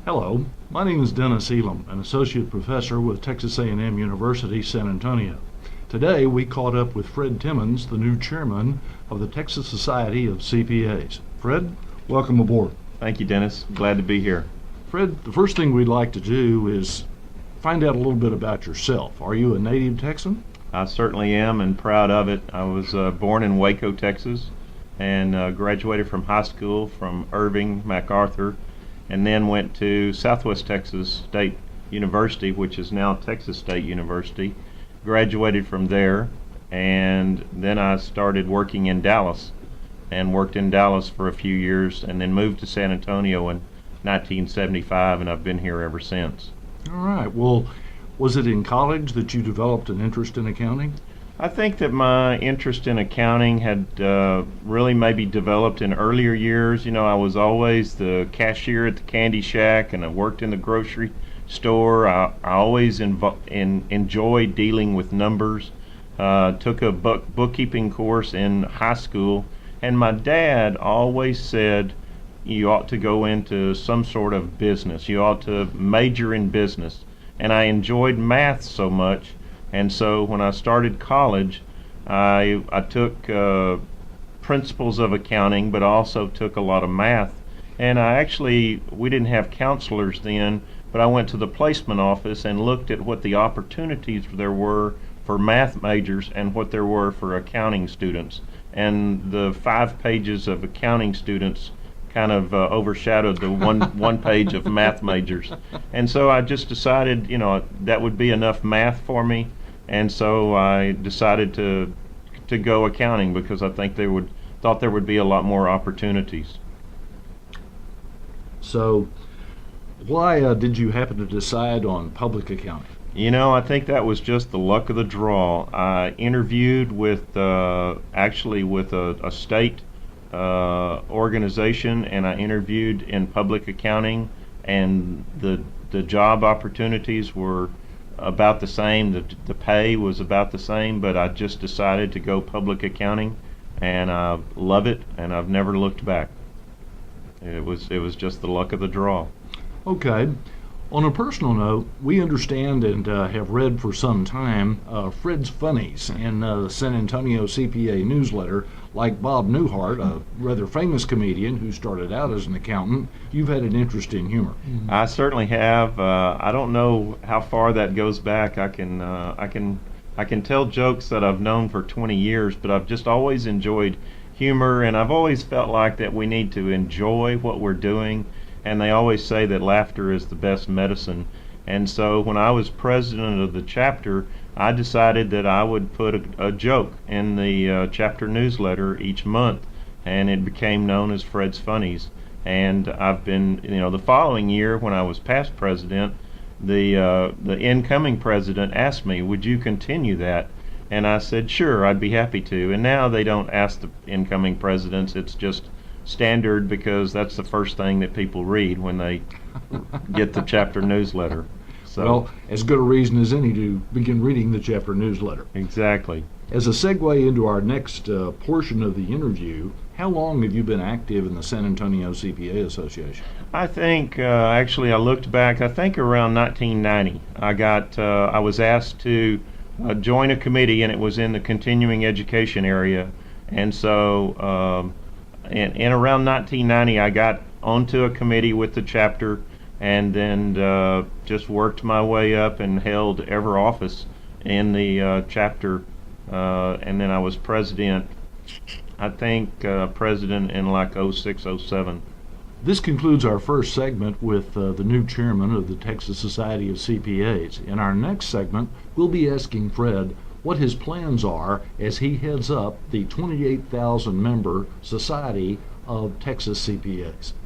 Hello, my name is Dennis Elam, an associate professor with Texas A&M University, San Antonio. Today we caught up with Fred Simmons, the new chairman of the Texas Society of CPAs. Fred, welcome aboard. Thank you, Dennis. Glad to be here. Fred, the first thing we'd like to do is find out a little bit about yourself. Are you a native Texan? I certainly am and proud of it. I was born in Waco, Texas, and graduated from high school from Irving MacArthur, and then went to Southwest Texas State University, which is now Texas State University. Graduated from there, and then I started working in Dallas, and worked in Dallas for a few years, and then moved to San Antonio in 1975, and I've been here ever since. All right. Well, was it in college that you developed an interest in accounting? I think that my interest in accounting had really maybe developed in earlier years. You know, I was always the cashier at the candy shack, and I worked in the grocery store. I always enjoyed dealing with numbers. Took a bookkeeping course in high school, and my dad always said you ought to go into some sort of business. You ought to major in business. And I enjoyed math so much. And so when I started college, I took principles of accounting, but also took a lot of math. And we didn't have counselors then, but I went to the placement office and looked at what the opportunities there were for math majors and what there were for accounting students. And the 5 pages of accounting students kind of overshadowed the one page of math majors. And so I just decided, that would be enough math for me. And so I decided to go accounting because I think thought there would be a lot more opportunities. So why did you happen to decide on public accounting? I think that was just the luck of the draw. I interviewed with a state organization, and I interviewed in public accounting, and the job opportunities were about the same. The pay was about the same, but I just decided to go public accounting, and I love it, and I've never looked back. It was just the luck of the draw. Okay. On a personal note, we understand and have read for some time Fred's funnies in the San Antonio CPA newsletter. Like Bob Newhart, a rather famous comedian who started out as an accountant, you've had an interest in humor. I certainly have. I don't know how far that goes back. I can tell jokes that I've known for 20 years, but I've just always enjoyed humor, and I've always felt like that we need to enjoy what we're doing. And they always say that laughter is the best medicine. And so when I was president of the chapter, I decided that I would put a joke in the chapter newsletter each month, and it became known as Fred's Funnies. And I've been, the following year when I was past president, the incoming president asked me, would you continue that? And I said, sure, I'd be happy to. And now they don't ask the incoming presidents, it's just standard because that's the first thing that people read when they get the chapter newsletter. So, well, as good a reason as any to begin reading the chapter newsletter. Exactly. As a segue into our next portion of the interview, how long have you been active in the San Antonio CPA Association? I think, actually, I looked back, I think around 1990. I was asked to join a committee, and it was in the continuing education area. And so, in around 1990, I got onto a committee with the chapter, and then just worked my way up and held every office in the chapter. And then I was president, I think president in like 06, 07. This concludes our first segment with the new chairman of the Texas Society of CPAs. In our next segment, we'll be asking Fred what his plans are as he heads up the 28,000 member Society of Texas CPAs.